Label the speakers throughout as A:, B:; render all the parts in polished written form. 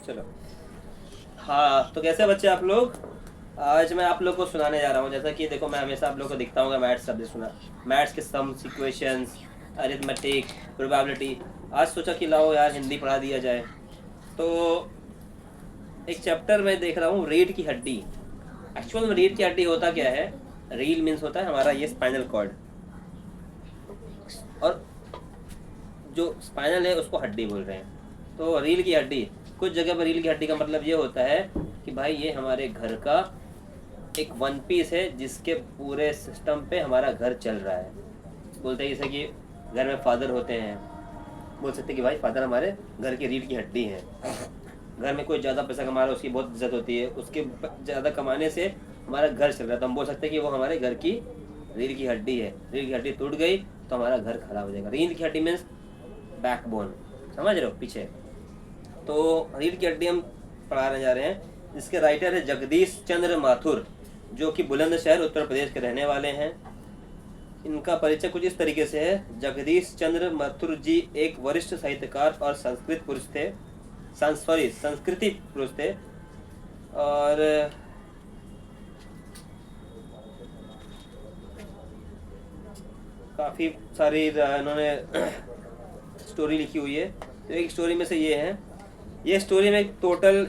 A: चलो। हाँ, तो कैसे बच्चे आप लोग? आज मैं आप लोग को सुनाने जा रहा हूँ। जैसा कि देखो, मैं हमेशा आप लोग को दिखता हूँ मैथ्स सब्जेक्ट सुना, मैथ्स के सम्स, इक्वेशंस, अरिथमेटिक, प्रोबेबिलिटी। आज सोचा कि लाओ यार हिंदी पढ़ा दिया जाए। तो एक चैप्टर में देख रहा हूँ, रीढ़ की हड्डी। एक्चुअल में रीढ़ की हड्डी होता क्या है? रील मीन्स होता है हमारा ये स्पाइनल कॉर्ड, और जो स्पाइनल है उसको हड्डी बोल रहे हैं। तो रील की हड्डी, कुछ जगह पर रील की हड्डी का मतलब ये होता है कि भाई ये हमारे घर का एक वन पीस है जिसके पूरे सिस्टम पे हमारा घर चल रहा है। बोलते हैं जैसे कि घर में फादर होते हैं, बोल सकते हैं कि भाई फादर हमारे घर की रीढ़ की हड्डी है। घर में कोई ज़्यादा पैसा कमा रहा है, उसकी बहुत इज्जत होती है, उसके ज़्यादा कमाने से हमारा घर चल रहा है, तो हम बोल सकते हैं कि वो हमारे घर की रीढ़ की हड्डी है। रीढ़ की हड्डी टूट गई तो हमारा घर खराब हो जाएगा। रीढ़ की हड्डी मीन्स बैकबोन, समझ रहे हो, पीछे। तो रीढ़ की हड्डी हम पढ़ाने जा रहे हैं, जिसके राइटर है जगदीश चंद्र माथुर, जो कि बुलंदशहर उत्तर प्रदेश के रहने वाले हैं। इनका परिचय कुछ इस तरीके से है। जगदीश चंद्र माथुर जी एक वरिष्ठ साहित्यकार और संस्कृति पुरुष थे। और काफ़ी सारी इन्होंने स्टोरी लिखी हुई है। तो एक स्टोरी में से ये है, ये स्टोरी में टोटल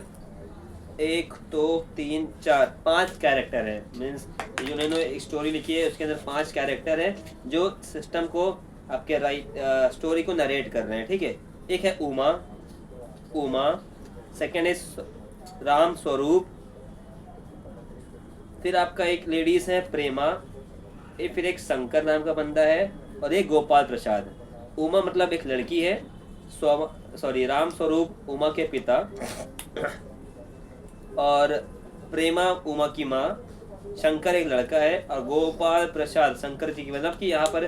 A: 1 2 3 4 5 कैरेक्टर है। मीन्स जो उन्होंने एक स्टोरी लिखी है उसके अंदर 5 कैरेक्टर है जो सिस्टम को, आपके स्टोरी को नरेट कर रहे हैं, ठीक है। एक है उमा, सेकेंड इज राम स्वरूप, फिर आपका एक लेडीज है प्रेमा, फिर एक शंकर नाम का बंदा है, और एक गोपाल प्रसाद। उमा मतलब एक लड़की है, राम स्वरूप उमा के पिता, और प्रेमा उमा की माँ, शंकर एक लड़का है, और गोपाल प्रसाद शंकर जी की, मतलब कि यहाँ पर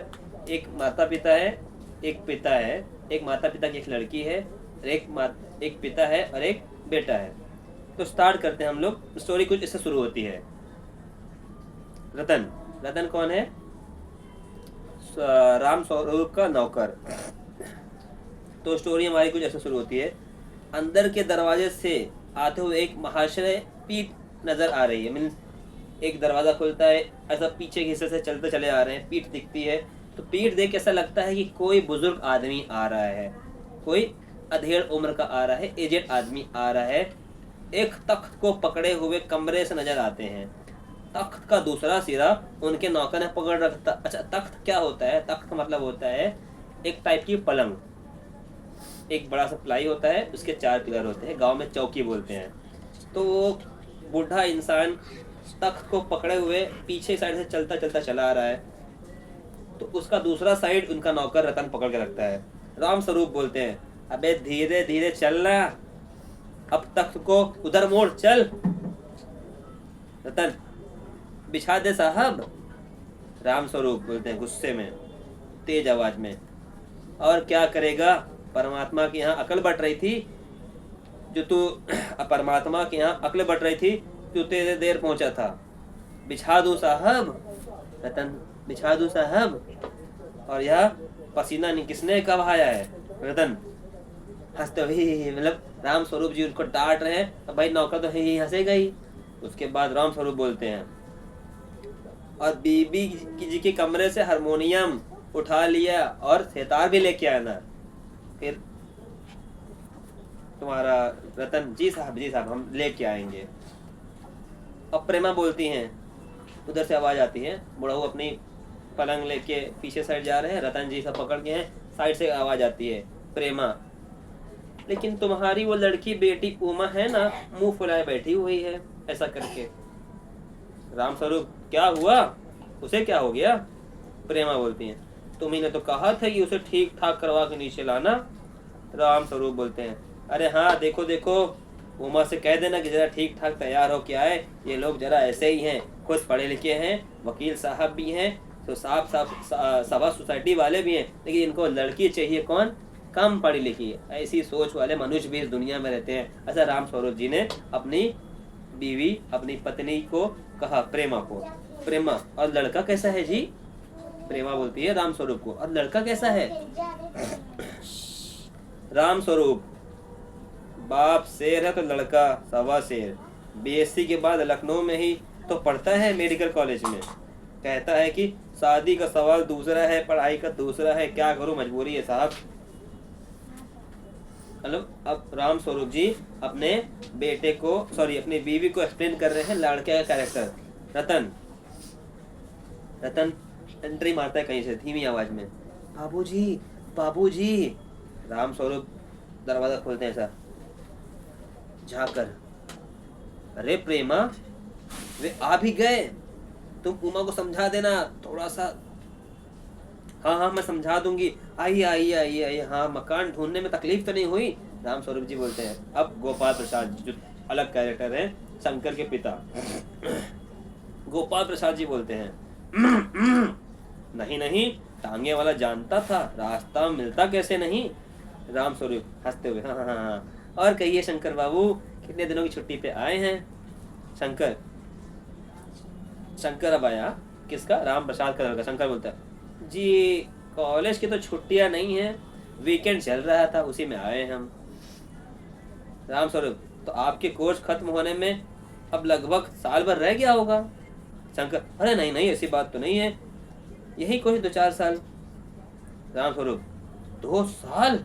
A: एक माता पिता है, एक पिता है, एक माता पिता की एक लड़की है, एक पिता है और एक बेटा है। तो स्टार्ट करते हैं हम लोग। स्टोरी कुछ इससे शुरू होती है। रतन कौन है? राम स्वरूप का नौकर। तो स्टोरी हमारी कुछ ऐसे शुरू होती है। अंदर के दरवाजे से आते हुए एक महाशय पीठ नजर आ रही है। मीन्स एक दरवाजा खुलता है, ऐसा पीछे के हिस्से से चलते चले आ रहे हैं, पीठ दिखती है। तो पीठ देख ऐसा लगता है कि कोई बुजुर्ग आदमी आ रहा है, कोई अधेड़ उम्र का आ रहा है, एजेड आदमी आ रहा है। एक तख्त को पकड़े हुए कमरे से नजर आते हैं। तख्त का दूसरा सिरा उनके नौकर ने पकड़ रखता। अच्छा, तख्त क्या होता है? तख्त का मतलब होता है एक टाइप की पलंग, एक बड़ा सा प्लाई होता है, उसके 4 पिलर होते हैं, गांव में चौकी बोलते हैं। तो वो बूढ़ा इंसान तख्त को पकड़े हुए पीछे साइड से चलता चलता चला आ रहा है। तो उसका दूसरा साइड उनका नौकर रतन पकड़ के रखता है। राम स्वरूप बोलते हैं, अबे धीरे धीरे चलना, अब तख्त को उधर मोड़, चल। रतन, बिछा दे साहब। राम स्वरूप बोलते हैं गुस्से में, तेज आवाज में, और क्या करेगा? परमात्मा की यहाँ अकल बट रही थी जो तू परमात्मा के यहाँ अकल बट रही थी, तू तेरे देर पहुंचा था। बिछा दूं साहब? रतन, बिछा दूं साहब? और यह पसीना नहीं किसने कब आया है? रतन हंसते हुए, मतलब राम स्वरूप जी उनको डांट रहे हैं, तो भाई नौकर तो ही हंसेगा ही। उसके बाद राम स्वरूप बोलते हैं, और बीबी जी के कमरे से हारमोनियम उठा लिया और सितार भी लेके आना। फिर तुम्हारा रतन, जी साहब हम लेके आएंगे। अब प्रेमा बोलती हैं, उधर से आवाज आती है, बुढ़ाऊ अपनी पलंग लेके पीछे साइड जा रहे हैं, रतन जी सब पकड़ के हैं, साइड से आवाज आती है, प्रेमा, लेकिन तुम्हारी वो लड़की बेटी उमा है ना, मुंह फुलाए बैठी हुई है, ऐसा करके। राम स्वरूप, क्या हुआ? उसे क्या हो गया? प्रेमा बोलती हैं, तुम्ही ने तो कहा था कि उसे ठीक ठाक करवा के नीचे लाना। राम स्वरूप बोलते हैं, अरे हाँ, देखो देखो, उमा से कह देना कि जरा ठीक ठाक तैयार हो के आए, ये लोग जरा ऐसे ही हैं, खुद पढ़े लिखे हैं, वकील साहब भी हैं, तो सभा सोसाइटी वाले भी हैं, लेकिन इनको लड़की चाहिए कौन? कम पढ़ी लिखी। ऐसी सोच वाले मनुष्य भी इस दुनिया में रहते हैं। ऐसा राम स्वरूप जी ने अपनी बीवी, अपनी पत्नी को कहा, प्रेमा को। प्रेमा, और लड़का कैसा है जी? प्रेमा बोलती है राम स्वरूप को, और लड़का कैसा है? राम स्वरूप, बाप शेर है तो लड़का सवा शेर। बीएससी के बाद लखनऊ में ही तो पढ़ता है मेडिकल कॉलेज में। कहता है कि शादी का सवाल दूसरा है, पढ़ाई का दूसरा है, क्या करूं, मजबूरी है साहब। मतलब अब राम स्वरूप जी अपने बेटे को, सॉरी अपनी बीवी को एक्सप्लेन कर रहे हैं लड़के का कैरेक्टर। रतन रतन एंट्री मारता है कहीं से धीमी आवाज में, बाबूजी बाबूजी। राम स्वरूप दरवाजा खोलते हैं ऐसा झाँक कर, अरे प्रेमा वे आ भी गए, तुम उमा को समझा देना थोड़ा सा। हाँ हाँ मैं समझा दूंगी, आइए आइए आइए आइए। हाँ मकान ढूंढने में तकलीफ तो नहीं हुई? राम स्वरूप जी बोलते हैं। अब गोपाल प्रसाद जो अलग कैरेक्टर है, शंकर के पिता, गोपाल प्रसाद जी बोलते हैं नहीं नहीं, टांगे वाला जानता था, रास्ता मिलता कैसे नहीं। राम स्वरूप हंसते हुए हाँ हाँ हाँ, और कहिए शंकर बाबू कितने दिनों की छुट्टी पे आए हैं? शंकर शंकर अब आया किसका? राम प्रसाद का लड़का। शंकर बोलता है जी कॉलेज की तो छुट्टियां नहीं है, वीकेंड चल रहा था उसी में आए हम। राम स्वरूप तो आपके कोर्स खत्म होने में अब लगभग साल भर रह गया होगा। शंकर अरे नहीं नहीं ऐसी बात तो नहीं है, यही कुछ 2-4 साल। राम स्वरूप 2 साल?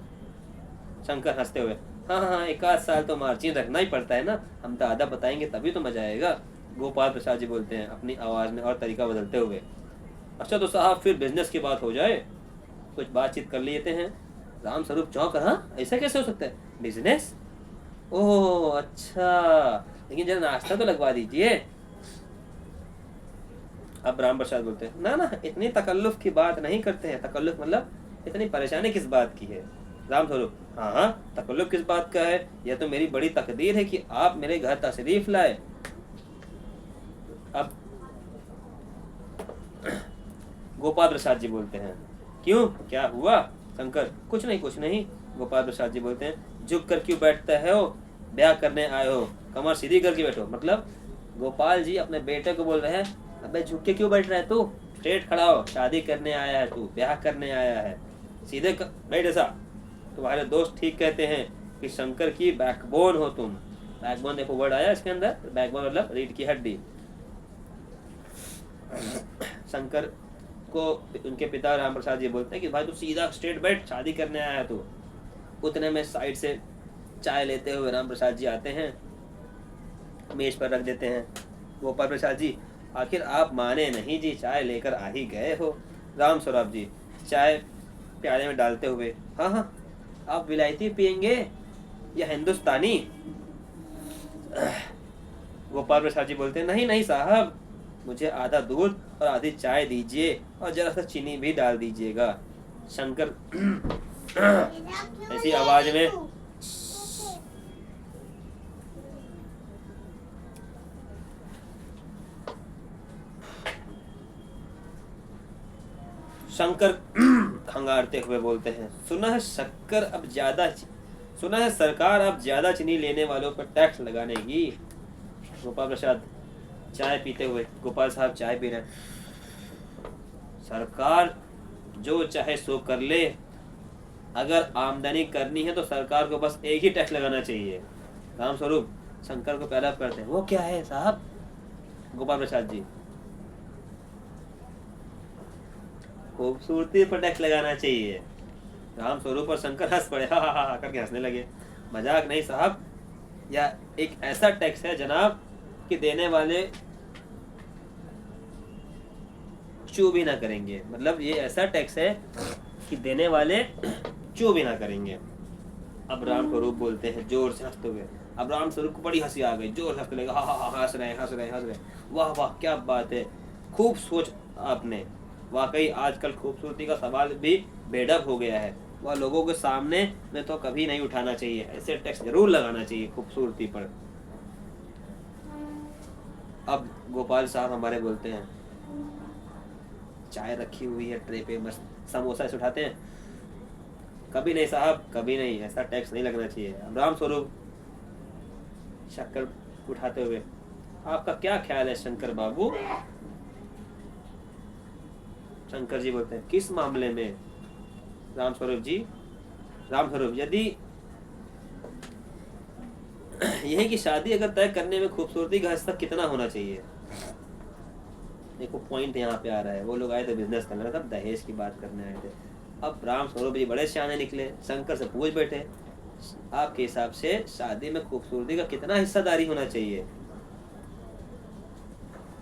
A: शंकर हंसते हुए हाँ हाँ 1 साल तो मार्जिन रखना ही पड़ता है ना, हम तो आधा बताएंगे तभी तो मजा आएगा। गोपाल प्रसाद जी बोलते हैं अपनी आवाज में और तरीका बदलते हुए, अच्छा तो साहब फिर बिजनेस की बात हो जाए, कुछ बातचीत कर लेते हैं। राम स्वरूप चौंक, हाँ ऐसा कैसे हो सकता है, बिजनेस? ओह अच्छा, लेकिन जरा नाश्ता तो लगवा दीजिए। अब राम प्रसाद बोलते हैं ना ना इतनी तकल्लुफ की बात नहीं करते हैं। तकल्लुफ मतलब इतनी परेशानी किस बात की है? राम स्वरूप हाँ हाँ तकल्लुफ किस बात का है, यह तो मेरी बड़ी तकदीर है कि आप मेरे घर तशरीफ लाए। अब गोपाल प्रसाद जी बोलते हैं क्यों क्या हुआ? शंकर कुछ नहीं कुछ नहीं। गोपाल प्रसाद जी बोलते हैं झुक कर क्यों बैठता है हो, ब्याह करने आए हो, कमर सीधी करके बैठो। मतलब गोपाल जी अपने बेटे को बोल रहे हैं अबे झुक के क्यों बैठ रहा है तू, स्ट्रेट खड़ा हो, शादी करने आया है तू, ब्याह करने आया है, सीधे बैठ ऐसा। तुम्हारे दोस्त ठीक कहते हैं कि शंकर की बैकबोन हो तुम। बैकबोन देखो वर्ड आया इसके अंदर, बैकबोन मतलब रीढ़ की हड्डी। शंकर को उनके पिता राम प्रसाद जी बोलते हैं कि भाई तू सीधा स्ट्रेट बैठ, शादी करने आया है तू। उतने में साइड से चाय लेते हुए राम प्रसाद जी आते हैं, मेज पर रख देते हैं। गोपाल प्रसाद जी आखिर आप माने नहीं जी, चाय लेकर आ ही गए हो। राम स्वरूप जी चाय प्याले में डालते हुए हाँ हाँ आप विलायती पियेंगे या हिंदुस्तानी? गोपाल प्रसाद जी बोलते हैं नहीं नहीं साहब, मुझे आधा दूध और आधी चाय दीजिए और जरा सा चीनी भी डाल दीजिएगा। शंकर ऐसी आवाज में शंकर खंगारते हुए बोलते हैं सुना है सरकार अब ज्यादा चीनी लेने वालों पर टैक्स लगानेगी। गोपाल प्रसाद चाय पीते हुए गोपाल साहब चाय पी रहे हैं, सरकार जो चाहे सो कर ले, अगर आमदनी करनी है तो सरकार को बस एक ही टैक्स लगाना चाहिए। राम स्वरूप शंकर को पैदा करते हैं वो क्या है साहब? गोपाल प्रसाद जी खूबसूरती पर टैक्स लगाना चाहिए। राम स्वरूप और शंकर हंस पड़े, हा हा हा करके हंसने लगे। मजाक नहीं साहब, या एक ऐसा टैक्स है जनाब कि देने वाले चू भी ना करेंगे। मतलब ये ऐसा टैक्स है कि देने वाले चू भी ना करेंगे। अब राम स्वरूप बोलते हैं जोर से हंसते हुए। अब राम स्वरूप को बड़ी हंसी आ गई, जोर से हंसने लगा, हा हा हा हंस रहे, वाह वाह क्या बात है, खूब सोच आपने। वाकई आजकल खूबसूरती का सवाल भी बेढब हो गया है, वह लोगों के सामने में तो कभी नहीं उठाना चाहिए, ऐसे टैक्स जरूर लगाना चाहिए खूबसूरती पर। अब गोपाल साहब हमारे बोलते हैं चाय रखी हुई है ट्रे पे, मस्त समोसा से उठाते हैं, कभी नहीं साहब कभी नहीं, ऐसा टैक्स नहीं लगना चाहिए। अब राम स्वरूप शक्कर उठाते हुए आपका क्या ख्याल है शंकर बाबू? शंकर जी बोलते हैं किस मामले में? राम स्वरूप यदि यह है कि शादी अगर तय करने में खूबसूरती का हिस्सा कितना होना चाहिए। देखो पॉइंट यहाँ पे आ रहा है, वो लोग आए थे बिजनेस करने, तब दहेज की बात करने आए थे। अब राम स्वरूप जी बड़े सियाने निकले, शंकर से पूछ बैठे आपके हिसाब से शादी में खूबसूरती का कितना हिस्सादारी होना चाहिए।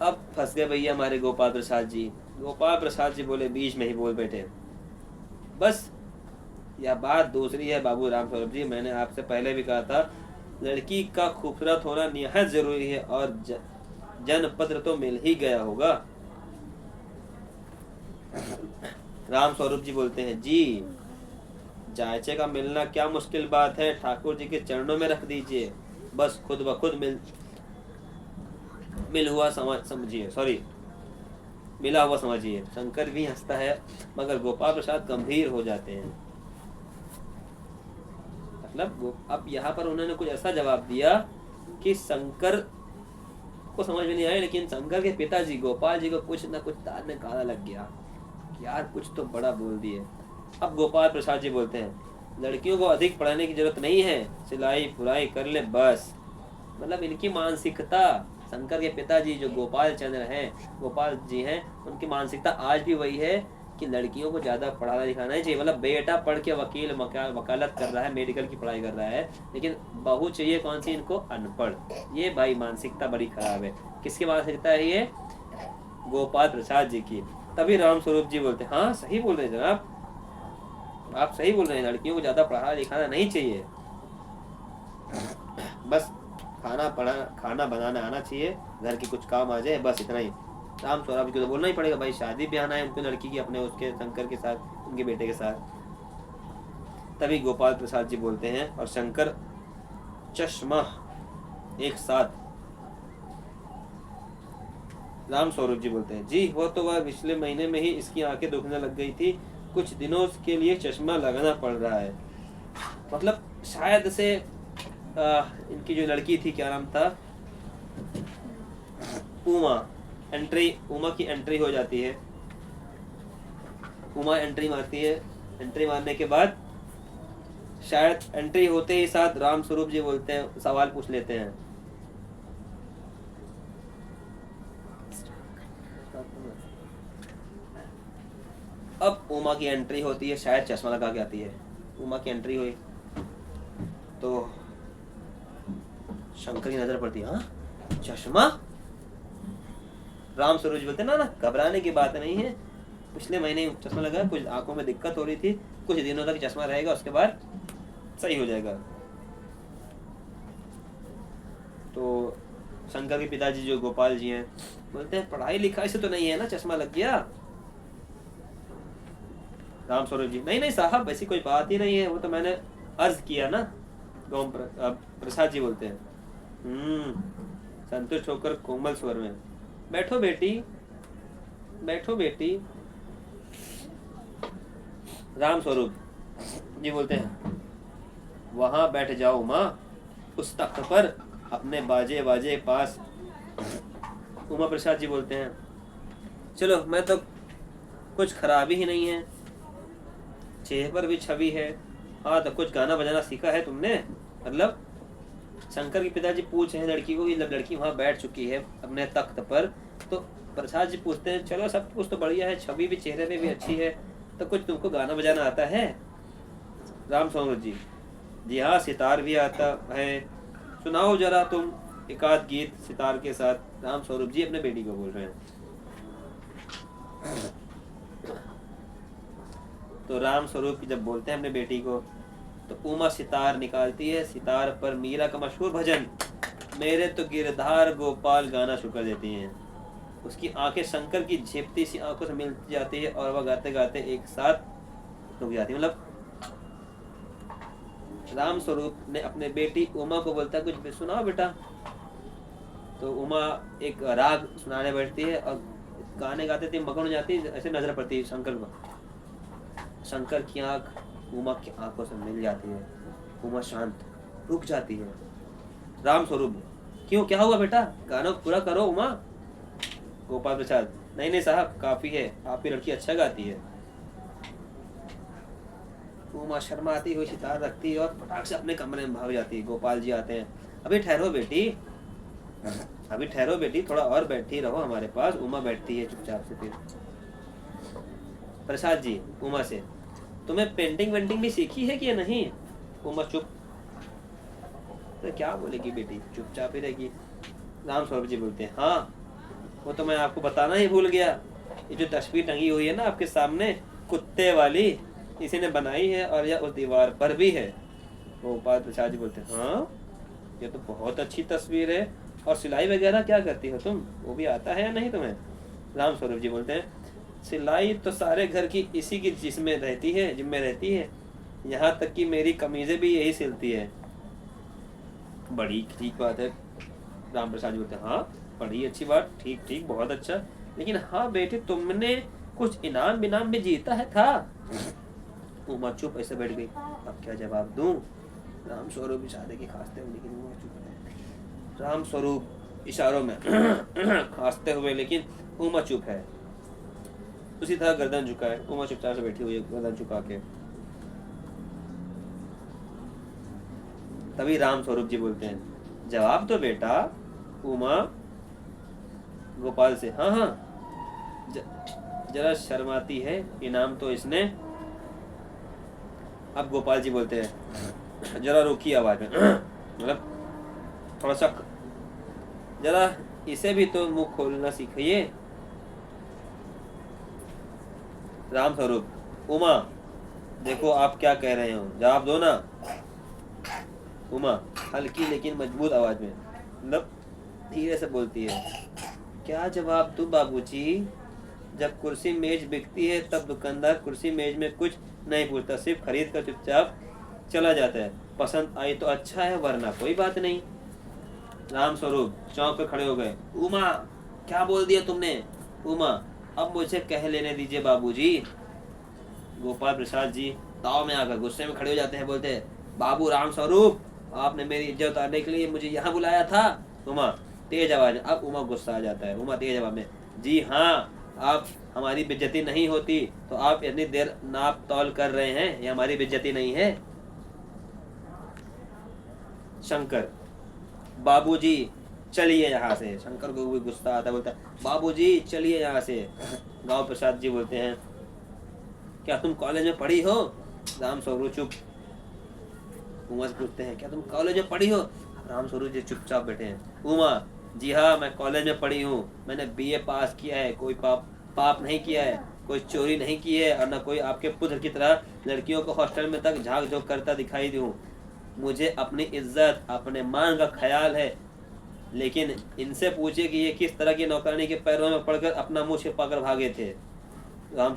A: अब फंस गए भैया हमारे गोपाल प्रसाद जी। गोपाल प्रसाद जी बोले, बीच में ही बोल बैठे, बस यह बात दूसरी है बाबू राम स्वरूप जी, मैंने आपसे पहले भी कहा था लड़की का खूबसूरत होना निहायत जरूरी है और जनपत्र तो मिल ही गया होगा। राम स्वरूप जी बोलते हैं, जी जायचे का मिलना क्या मुश्किल बात है, ठाकुर जी के चरणों में रख दीजिए, बस खुद ब खुद मिल हुआ समझिए, सॉरी मिला हुआ समझिए। शंकर भी हंसता है मगर गोपाल प्रसाद गंभीर हो जाते हैं। मतलब अब यहाँ पर उन्होंने कुछ ऐसा जवाब दिया कि शंकर को समझ में नहीं आया, लेकिन शंकर के पिताजी गोपाल जी को कुछ न कुछ तार में काला लग गया कि यार कुछ तो बड़ा बोल दिए। अब गोपाल प्रसाद जी बोलते हैं, लड़कियों को अधिक पढ़ाने की जरूरत नहीं है, सिलाई बुनाई कर ले बस। मतलब इनकी मानसिकता, शंकर के पिताजी जो गोपाल चंद्र हैं, गोपाल जी हैं, उनकी मानसिकता आज भी वही है कि लड़कियों को ज़्यादा पढ़ाना लिखाना ही चाहिए। मतलब बेटा पढ़ के वकील वकालत कर रहा है, मेडिकल की पढ़ाई कर रहा है, लेकिन बहू चाहिए कौन सी इनको, अनपढ़। ये भाई मानसिकता बड़ी खराब है। किसकी मानसिकता है ये, गोपाल प्रसाद जी की। तभी राम स्वरूप जी बोलते हैं, हाँ सही बोल रहे हैं जनाब, आप सही बोल रहे हैं, लड़कियों को ज़्यादा पढ़ाना लिखाना नहीं चाहिए, बस खाना बनाना आना चाहिए, घर के कुछ काम आ जाए, बस इतना ही। राम स्वरूप जी को तो बोलना ही पड़ेगा भाई, शादी भी आना है उनकी लड़की की, अपने उसके शंकर के साथ, उनके बेटे के साथ। तभी गोपाल प्रसाद जी बोलते हैं और शंकर चश्मा एक साथ। राम स्वरूप जी बोलते हैं, जी वो तो वह पिछले महीने में ही इसकी आंखें दुखने लग गई थी, कुछ दिनों के लिए चश्मा लगाना पड़ रहा है। मतलब शायद से इनकी जो लड़की थी, क्या नाम था, उमा की एंट्री हो जाती है। उमा एंट्री मारती है, एंट्री मारने के बाद शायद एंट्री होते ही साथ राम स्वरूप जी बोलते हैं, सवाल पूछ लेते हैं, अब उमा की एंट्री होती है, शायद चश्मा लगा के आती है। उमा की एंट्री हुई तो शंकर की नजर पड़ती है, हाँ चश्मा। राम स्वरूप बोलते ना घबराने की बात नहीं है, पिछले महीने चश्मा लगा, कुछ आंखों में दिक्कत हो रही थी, कुछ दिनों तक चश्मा रहेगा, उसके बाद सही हो जाएगा। तो शंकर के पिताजी जो गोपाल जी हैं बोलते हैं, पढ़ाई लिखाई से तो नहीं है ना चश्मा लग गया। राम स्वरूप जी, नहीं साहब ऐसी कोई बात ही नहीं है, वो तो मैंने अर्ज किया ना। प्रसाद जी बोलते हैं, संतुष्ट होकर कोमल स्वर में, बैठो बेटी बैठो बेटी। राम स्वरूप जी बोलते हैं, वहां बैठ जाओ माँ, उस तख्त पर अपने बाजे पास। उमा प्रसाद जी बोलते हैं, चलो मैं तो कुछ खराबी ही नहीं है, चेहरे पर भी छवि है, हाँ तो कुछ गाना बजाना सीखा है तुमने। मतलब शंकर के पिताजी पूछ रहे हैं लड़की को, लड़की वहां बैठ चुकी है अपने तख्त पर, तो प्रसाद जी पूछते हैं, चलो सब कुछ तो बढ़िया है, छवि भी चेहरे पे भी अच्छी है, तो कुछ तुमको गाना बजाना आता है। राम स्वरूप जी, जी हाँ सितार भी आता है, सुनाओ जरा तुम एक आध गीत सितार के साथ। राम स्वरूप जी अपने बेटी को बोल रहे हैं। तो राम स्वरूप जब बोलते हैं अपने बेटी को, तो उमा सितार निकालती है, सितार पर मीरा का मशहूर भजन मेरे तो गिरधार गोपाल गाना शुरू कर देती हैं। उसकी आंखें शंकर की झेपती सी आंखों से मिल जाती है और वह गाते गाते एक साथ रुक जाती है। मतलब राम स्वरूप ने अपने बेटी उमा को बोलता है, कुछ सुनाओ बेटा। तो उमा एक राग सुनाने बैठती है और गाने गाते थे मगन हो जाती है, ऐसे नजर पड़ती है शंकर को। शंकर की आंख उमा की आंखों से मिल जाती है, उमा शांत रुक जाती है। राम स्वरूप, क्यों क्या हुआ बेटा, गाना पूरा करो उमा। गोपाल प्रसाद, नहीं साहब काफी है, आपकी लड़की अच्छा गाती है। उमा शर्माती हुई सितार रखती है और फटाक से अपने कमरे में भाग जाती है। गोपाल जी आते हैं, अभी ठहरो बेटी, अभी ठहरो बेटी, थोड़ा और बैठी रहो हमारे पास। उमा बैठती है चुपचाप से। फिर प्रसाद जी उमा से, तुम्हें पेंटिंग वेंटिंग भी सीखी है कि या नहीं? उमा चुप, तो क्या बोलेगी बेटी, चुपचाप ही रहेगी। राम स्वरूप जी बोलते हैं, हाँ वो तो मैं आपको बताना ही भूल गया, ये जो तस्वीर टंगी हुई है ना आपके सामने, कुत्ते वाली, इसी ने बनाई है और यह उस दीवार पर भी है। गोपाल प्रसाद जी बोलते हैं, हाँ ये तो बहुत अच्छी तस्वीर है, और सिलाई वगैरह क्या करती हो तुम, वो भी आता है या नहीं तुम्हें? राम स्वरूप जी बोलते हैं, सिलाई तो सारे घर की इसी की जिसमें रहती है, जिम्मे रहती है, यहाँ तक कि मेरी कमीजें भी यही सिलती है। बड़ी ठीक बात है। राम प्रसाद जी बोलते हैं, हाँ बड़ी अच्छी बात, ठीक ठीक बहुत अच्छा, लेकिन हाँ बेटे तुमने कुछ इनाम विनाम भी जीता है था? उमा चुप ऐसे बैठ गई, अब क्या जवाब दूं? राम स्वरूप इशारे के खांसते हुए, लेकिन उमा चुप है। राम स्वरूप इशारों में खांसते हुए, लेकिन उमा चुप है, उसी तरह गर्दन झुका है। उमा चुपचाप से बैठी हुई है गर्दन झुका के। तभी राम स्वरूप जी बोलते हैं, जवाब दो बेटा। उमा गोपाल से, हाँ हाँ, जरा शर्माती है, इनाम तो इसने। अब गोपाल जी बोलते हैं, जरा रुकी आवाज में, मतलब थोड़ा सा, जरा इसे भी तो मुंह खोलना सीखिए। राम स्वरूप, उमा देखो आप क्या कह रहे हो, जवाब दो ना। उमा हल्की लेकिन मजबूत आवाज में, मतलब धीरे से बोलती है, क्या जवाब दूं बाबूजी, जब कुर्सी मेज बिकती है तब दुकानदार कुर्सी मेज में कुछ नहीं पूछता, सिर्फ खरीद कर चुपचाप चला जाता है, पसंद आई तो अच्छा है वरना कोई बात नहीं। राम स्वरूप चौंक कर खड़े हो गए, उमा क्या बोल दिया तुमने? उमा अब मुझे कह लेने दीजिए बाबूजी। गोपाल प्रसाद जी ताव में आकर गुस्से में खड़े हो जाते हैं, बोलते हैं, बाबू राम स्वरूप आपने मेरी इज्जत उतारने के लिए मुझे यहाँ बुलाया था? उमा तेज आवाज, अब उमा गुस्सा आ जाता है। उमा तेज आवाज में, जी हाँ, आप हमारी बेइज्जती नहीं होती तो आप इतनी देर नाप तौल कर रहे हैं, ये हमारी बेइज्जती नहीं है। शंकर, बाबूजी चलिए यहाँ से। शंकर को भी गुस्सा आता है, बोलता है, बाबूजी चलिए यहाँ से। गांव प्रसाद जी बोलते हैं, क्या तुम कॉलेज में पढ़ी हो? राम स्वरूप चुप। उमा से पूछते हैं, क्या तुम कॉलेज में पढ़ी हो? राम स्वरूप जी चुपचाप बैठे हैं। उमा, जी हाँ मैं कॉलेज में पढ़ी हूँ, मैंने बीए पास किया है, कोई पाप नहीं किया है, कोई चोरी नहीं की है, और न कोई आपके पुत्र की तरह लड़कियों को हॉस्टल में तक झांक झोंक करता दिखाई दूँ। मुझे अपनी इज्जत अपने मान का ख्याल है, लेकिन इनसे पूछिए कि ये किस तरह की नौकरानी के पैरों में पड़कर अपना मुंह छिपाकर भागे थे। राम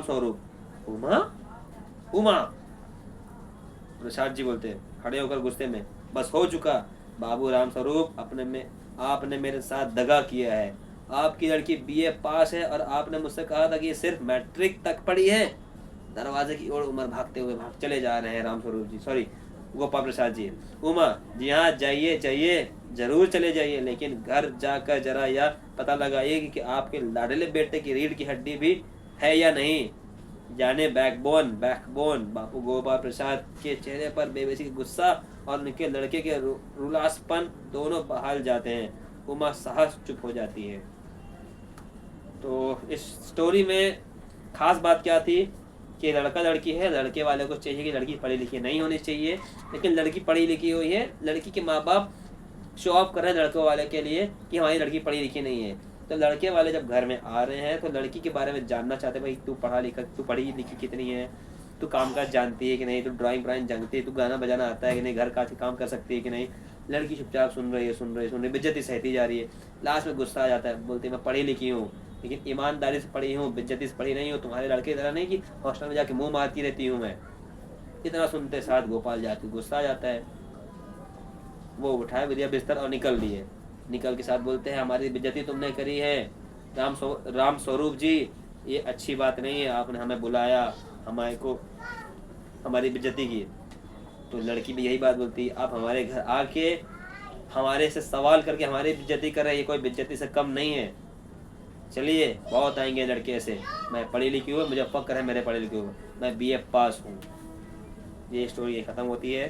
A: स्वरूप, उमा उमा। प्रसाद जी बोलते हैं खड़े होकर गुस्से में, बस हो चुका बाबू राम स्वरूप, आपने मेरे साथ दगा किया है। आपकी लड़की बीए पास है और आपने मुझसे कहा था कि ये सिर्फ मैट्रिक तक पढ़ी है। दरवाजे की ओर उमर भागते हुए चले जा रहे हैं राम स्वरूप जी, सॉरी गोपाल प्रसाद जी। उमा, जी हाँ जाइए जाइए, जरूर चले जाइए, लेकिन घर जाकर जरा यह पता लगाइए कि आपके लाडले बेटे की रीढ़ की हड्डी भी है या नहीं। जाने बैकबोन बैकबोन। बापू गोपाल प्रसाद के चेहरे पर बेबसी गुस्सा और उनके लड़के के रुलासपन दोनों बहाल जाते हैं। उमा साहस चुप हो जाती है। तो इस स्टोरी में खास बात क्या थी कि लड़का लड़की है, लड़के वाले को चाहिए कि लड़की पढ़ी लिखी नहीं होनी चाहिए, लेकिन लड़की पढ़ी लिखी हुई है। लड़की के माँ बाप शो ऑफ कर रहे हैं लड़कों वाले के लिए कि हमारी लड़की पढ़ी लिखी नहीं है। तो लड़के वाले जब घर में आ रहे हैं तो लड़की के बारे में जानना चाहते हैं, भाई तू पढ़ी लिखी कितनी है, तू काम काज जानती है कि नहीं, तू ड्राइंग जानती है, तू गाना बजाना आता है कि नहीं, घर का काम कर सकती है कि नहीं। लड़की चुपचाप सुन रही है, बेइज्जती सहती जा रही है। लास्ट में गुस्सा आ जाता है, बोलती है मैं पढ़ी लिखी हूँ, लेकिन ईमानदारी से पढ़ी हूँ, बेइज्जती से पढ़ी नहीं हूँ, तुम्हारे लड़के तरह नहीं कि हॉस्टल में जाके मुंह मारती रहती हूँ मैं। इतना सुनते साथ गोपाल जाती गुस्सा आ जाता है। वो उठाए विद्या बिस्तर और निकल लिए। निकल के साथ बोलते हैं, हमारी बेइज्जती तुमने करी है राम स्वरूप जी, ये अच्छी बात नहीं है, आपने हमें बुलाया, हमारे को हमारी बेइज्जती की। तो लड़की भी यही बात बोलती है, आप हमारे घर आके हमारे से सवाल करके हमारी बेइज्जती कर रहे हैं, ये कोई बेइज्जती से कम नहीं है। चलिए बहुत आएंगे लड़के ऐसे, मैं पढ़ी लिखी हूँ, मुझे फक्र है मेरे पढ़े लिखे हुए, मैं बीए पास हूँ। ये स्टोरी खत्म होती है।